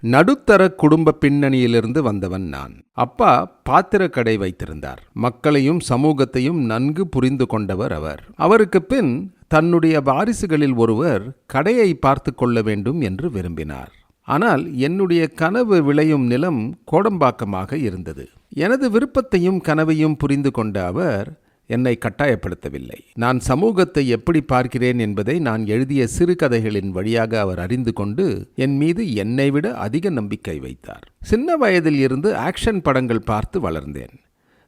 நடுத்தர குடும்ப பின்னணியிலிருந்து வந்தவன் நான். அப்பா பாத்திரக்கடை வைத்திருந்தார். மக்களையும் சமூகத்தையும் நன்கு புரிந்து கொண்டவர் அவர். அவருக்கு பின் தன்னுடைய வாரிசுகளில் ஒருவர் கடையை பார்த்து கொள்ள வேண்டும் என்று விரும்பினார். ஆனால் என்னுடைய கனவு விளையும் நிலம் கோடம்பாக்கமாக இருந்தது. எனது விருப்பத்தையும் கனவையும் புரிந்து கொண்ட அவர் என்னை கட்டாயப்படுத்தவில்லை. நான் சமூகத்தை எப்படி பார்க்கிறேன் என்பதை நான் எழுதிய சிறுகதைகளின் வழியாக அவர் அறிந்து கொண்டு என் மீது என்னை விட அதிக நம்பிக்கை வைத்தார். சின்ன வயதில் இருந்து ஆக்ஷன் படங்கள் பார்த்து வளர்ந்தேன்.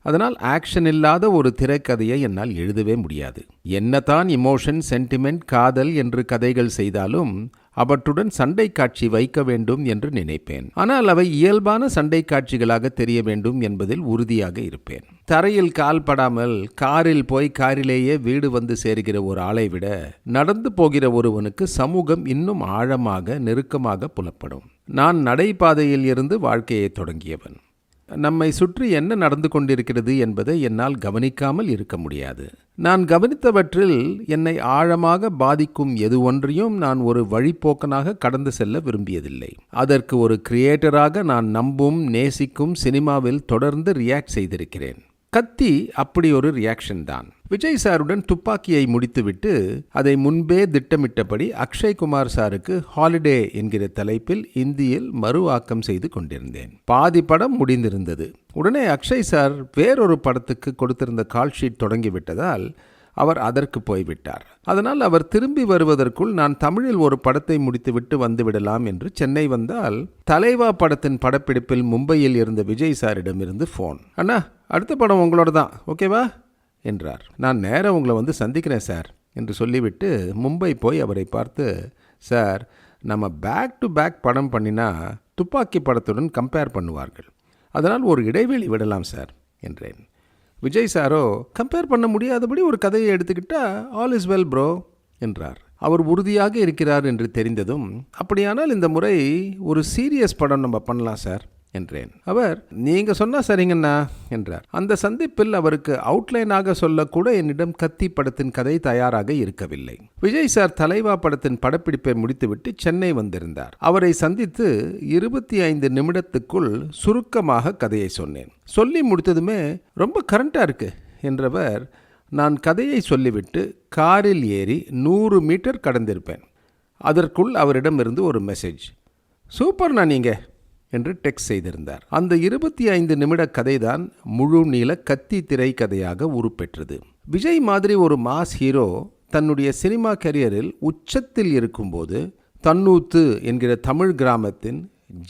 அதனால் ஆக்ஷன் இல்லாத ஒரு திரைக்கதையை என்னால் எழுதவே முடியாது. என்னதான் இமோஷன், சென்டிமெண்ட், காதல் என்று கதைகள் செய்தாலும் அவற்றுடன் சண்டை காட்சி வைக்க வேண்டும் என்று நினைப்பேன். ஆனால் அவை இயல்பான சண்டை காட்சிகளாக தெரிய வேண்டும் என்பதில் உறுதியாக இருப்பேன். தரையில் கால் படாமல் காரில் போய் காரிலேயே வீடு வந்து சேர்கிற ஒரு ஆளை விட நடந்து போகிற ஒருவனுக்கு சமூகம் இன்னும் ஆழமாக நெருக்கமாக புலப்படும். நான் நடைபாதையில் இருந்து வாழ்க்கையை தொடங்கியவன். நம்மை சுற்றி என்ன நடந்து கொண்டிருக்கிறது என்பதை என்னால் கவனிக்காமல் இருக்க முடியாது. நான் கவனித்தவற்றில் என்னை ஆழமாக பாதிக்கும் எது ஒன்றையும் நான் ஒரு வழிப்போக்கனாக கடந்து செல்ல விரும்பியதில்லை. அதற்கு ஒரு கிரியேட்டராக நான் நம்பும் நேசிக்கும் சினிமாவில் தொடர்ந்து ரியாக்ட் செய்திருக்கிறேன். கத்தி அப்படி ஒரு ரியாக்ஷன் தான். விஜய் சாருடன் துப்பாக்கியை முடித்துவிட்டு அதை முன்பே திட்டமிட்டபடி அக்ஷய்குமார் சாருக்கு ஹாலிடே என்கிற தலைப்பில் இந்தியில் மறு ஆக்கம் செய்து கொண்டிருந்தேன். பாதி படம் முடிந்திருந்தது. உடனே அக்ஷய் சார் வேறொரு படத்துக்கு கொடுத்திருந்த கால் ஷீட் தொடங்கிவிட்டதால் அவர் அதற்கு போய்விட்டார். அதனால் அவர் திரும்பி வருவதற்குள் நான் தமிழில் ஒரு படத்தை முடித்துவிட்டு வந்துவிடலாம் என்று சென்னை வந்தால் தலைவா படத்தின் படப்பிடிப்பில் மும்பையில் இருந்த விஜய் சாரிடமிருந்து ஃபோன். அண்ணா, அடுத்த படம் உங்களோட தான், ஓகேவா என்றார். நான் நேராக உங்களை வந்து சந்திக்கிறேன் சார் என்று சொல்லிவிட்டு மும்பை போய் அவரை பார்த்து, சார், நம்ம பேக் டு பேக் படம் பண்ணினா துப்பாக்கி படத்துடன் கம்பேர் பண்ணுவார்கள், அதனால் ஒரு இடைவெளி விடலாம் சார் என்றேன். விஜய் சாரோ, கம்பேர் பண்ண முடியாதபடி ஒரு கதையை எடுத்துக்கிட்டா ஆல் இஸ் வெல் ப்ரோ என்றார். அவர் உறுதியாக இருக்கிறார் என்று தெரிந்ததும், அப்படியானால் இந்த முறை ஒரு சீரியஸ் படம் நம்ம பண்ணலாம் சார் என்றேன். அவர், நீங்க சொன்னா சரிங்கண்ணா என்றார். அந்த சந்திப்பில் அவருக்கு அவுட்லைனாக சொல்லக்கூட என்னிடம் கத்தி படத்தின் கதை தயாராக இருக்கவில்லை. விஜய் சார் தலைவா படத்தின் படப்பிடிப்பை முடித்துவிட்டு சென்னை வந்திருந்தார். அவரை சந்தித்து 25 நிமிடத்துக்குள் சுருக்கமாக கதையை சொன்னேன். சொல்லி முடித்ததுமே ரொம்ப கரண்டா இருக்கு என்றவர், நான் கதையை சொல்லிவிட்டு காரில் ஏறி 100 மீட்டர் கடந்திருப்பேன். அதற்குள் அவரிடமிருந்து ஒரு மெசேஜ், சூப்பர்ண்ணா நீங்க என்று டெக்ஸ்ட் செய்திருந்தார். அந்த 25 நிமிட கதைதான் முழு நீள கத்தி திரைக்கதையாக உருப்பெற்றது. விஜய் மாதிரி ஒரு மாஸ் ஹீரோ தன்னுடைய சினிமா கரியரில் உச்சத்தில் இருக்கும்போது தன்னூத்து என்கிற தமிழ் கிராமத்தின்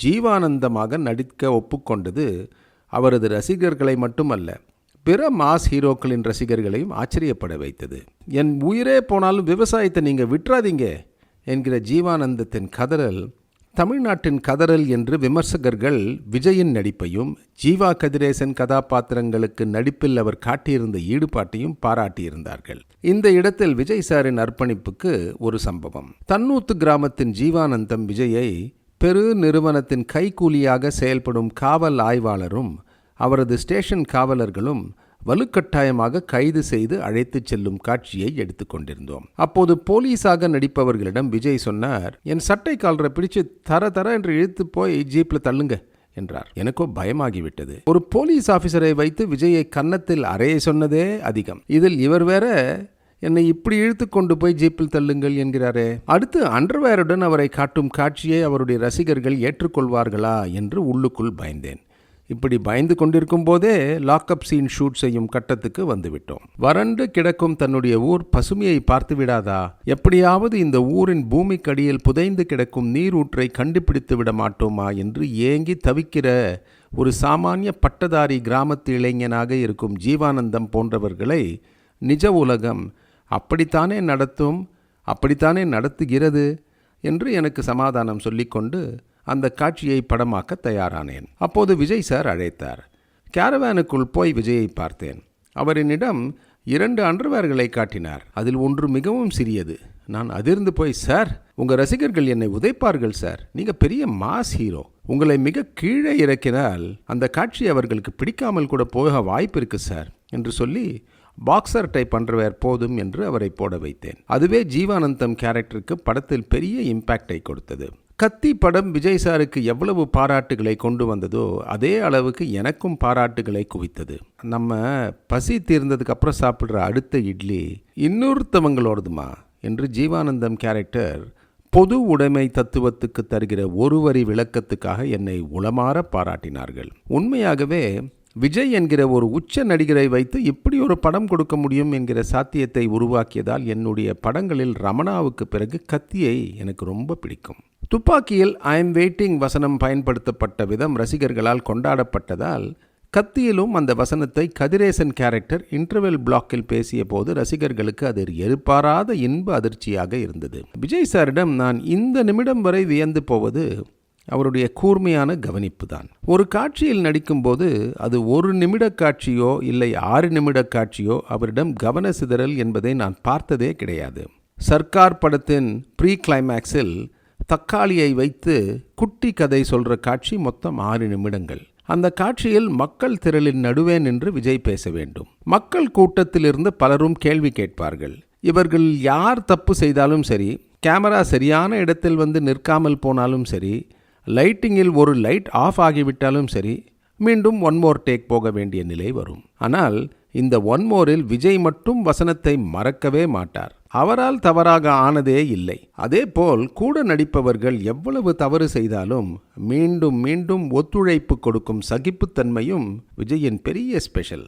ஜீவானந்தமாக நடிக்க ஒப்புக்கொண்டது அவரது ரசிகர்களை மட்டுமல்ல, பிற மாஸ் ஹீரோக்களின் ரசிகர்களையும் ஆச்சரியப்பட வைத்தது. என் உயிரே போனாலும் விவசாயத்தை நீங்கள் விட்டுறாதீங்க என்கிற ஜீவானந்தத்தின் கதறல் தமிழ்நாட்டின் கதறல் என்று விமர்சகர்கள் விஜயின் நடிப்பையும் ஜீவா கதிரேசன் கதாபாத்திரங்களுக்கு நடிப்பில் அவர் காட்டியிருந்த ஈடுபாட்டையும் பாராட்டியிருந்தார்கள். இந்த இடத்தில் விஜய் சாரின் அர்ப்பணிப்புக்கு ஒரு சம்பவம். தன்னூத்து கிராமத்தின் ஜீவானந்தம் விஜயை பெரு நிறுவனத்தின் கைக்கூலியாக செயல்படும் காவல் ஆய்வாளரும் அவரது ஸ்டேஷன் காவலர்களும் வலுக்கட்டாயமாக கைது செய்து அழைத்து செல்லும் காட்சியை எடுத்துக்கொண்டிருந்தோம். அப்போது போலீஸாக நடிப்பவர்களிடம் விஜய் சொன்னார், என் சட்டை காலரை பிடிச்சு தர என்று இழுத்து போய் ஜீப்ல தள்ளுங்க என்றார். எனக்கோ பயமாகிவிட்டது. ஒரு போலீஸ் ஆபீசரை வைத்து விஜயை கன்னத்தில் அறைய சொன்னதே அதிகம். இதில் இவர் வேற என்னை இப்படி இழுத்து கொண்டு போய் ஜீப்பில் தள்ளுங்கள் என்கிறாரே. அடுத்து அண்டர்வேருடன் அவரை காட்டும் காட்சியை அவருடைய ரசிகர்கள் ஏற்றுக்கொள்வார்களா என்று உள்ளுக்குள் பயந்தேன். இப்படி பயந்து கொண்டிருக்கும் போதே லாக்அப் சீன் ஷூட் செய்யும் கட்டத்துக்கு வந்துவிட்டோம். வறண்டு கிடக்கும் தன்னுடைய ஊர் பசுமையை பார்த்து விடாதா? எப்படியாவது இந்த ஊரின் பூமிக்கடியில் புதைந்து கிடக்கும் நீரூற்றை கண்டுபிடித்து விட மாட்டோமா என்று ஏங்கி தவிக்கிற ஒரு சாமானிய பட்டதாரி கிராமத்து இளைஞனாக இருக்கும் ஜீவானந்தம் போன்றவர்களை நிஜ உலகம் அப்படித்தானே நடத்தும், அப்படித்தானே நடத்துகிறது என்று எனக்கு சமாதானம் சொல்லிக்கொண்டு அந்த காட்சியை படமாக்க தயாரானேன். அப்போது விஜய் சார் அழைத்தார். கேரவேனுக்குள் போய் விஜயை பார்த்தேன். அவர் என்னிடம் 2 அண்டர்வேர்களை காட்டினார். அதில் ஒன்று மிகவும் சிறியது. நான் அதிர்ந்து போய், சார், உங்கள் ரசிகர்கள் என்னை உதைப்பார்கள் சார், நீங்கள் பெரிய மாஸ் ஹீரோ, உங்களை மிக கீழே இறக்கினால் அந்த காட்சி அவர்களுக்கு பிடிக்காமல் கூட போக வாய்ப்பு இருக்கு சார் என்று சொல்லி பாக்ஸர் டைப் அண்டர்வேர் போதும் என்று அவரை போட வைத்தேன். அதுவே ஜீவானந்தம் கேரக்டருக்கு படத்தில் பெரிய இம்பேக்டை கொடுத்தது. கத்தி படம் விஜய் சாருக்கு எவ்வளவு பாராட்டுகளை கொண்டு வந்ததோ அதே அளவுக்கு எனக்கும் பாராட்டுகளை குவித்தது. நம்ம பசி தீர்ந்ததுக்கு அப்புறம் சாப்பிட்ற அடுத்த இட்லி இன்னொருத்தவங்களோடதுமா என்று ஜீவானந்தம் கேரக்டர் பொது உடைமை தத்துவத்துக்கு தருகிற ஒரு வரி விளக்கத்துக்காக என்னை உளமாற பாராட்டினார்கள். உண்மையாகவே விஜய் என்கிற ஒரு உச்ச நடிகரை வைத்து இப்படி ஒரு படம் கொடுக்க முடியும் என்கிற சாத்தியத்தை உருவாக்கியதால் என்னுடைய படங்களில் ரமணாவுக்கு பிறகு கத்தியை எனக்கு ரொம்ப பிடிக்கும். துப்பாக்கியில் ஐ எம் வெயிட்டிங் வசனம் பயன்படுத்தப்பட்ட விதம் ரசிகர்களால் கொண்டாடப்பட்டதால் கத்தியிலும் அந்த வசனத்தை கதிரேசன் கேரக்டர் இன்டர்வெல் பிளாக்கில் பேசிய போது ரசிகர்களுக்கு அது எதிர்பாராத இன்ப அதிர்ச்சியாக இருந்தது. விஜய் சாரிடம் நான் இந்த நிமிடம் வரை வியந்து போவது அவருடைய கூர்மையான கவனிப்பு தான். ஒரு காட்சியில் நடிக்கும்போது அது 1 நிமிட காட்சியோ இல்லை 6 நிமிட காட்சியோ அவரிடம் கவன சிதறல் என்பதை நான் பார்த்ததே கிடையாது. சர்க்கார் படத்தின் ப்ரீ கிளைமேக்ஸில் தக்காளியை வைத்து குட்டி கதை சொல்கிற காட்சி மொத்தம் 6 நிமிடங்கள். அந்த காட்சியில் மக்கள் திரளின் நடுவே நின்று விஜய் பேச வேண்டும். மக்கள் கூட்டத்திலிருந்து பலரும் கேள்வி கேட்பார்கள். இவர்கள் யார் தப்பு செய்தாலும் சரி, கேமரா சரியான இடத்தில் வந்து நிற்காமல் போனாலும் சரி, லைட்டிங்கில் ஒரு லைட் ஆஃப் ஆகிவிட்டாலும் சரி, மீண்டும் 1 more டேக் போக வேண்டிய நிலை வரும். ஆனால் இந்த 1 moreல் விஜய் மட்டும் வசனத்தை மறக்கவே மாட்டார். அவரால் தவறாக ஆனதே இல்லை. அதேபோல் கூட நடிப்பவர்கள் எவ்வளவு தவறு செய்தாலும் மீண்டும் மீண்டும் ஒத்துழைப்பு கொடுக்கும் சகிப்புத்தன்மையும் விஜயின் பெரிய ஸ்பெஷல்.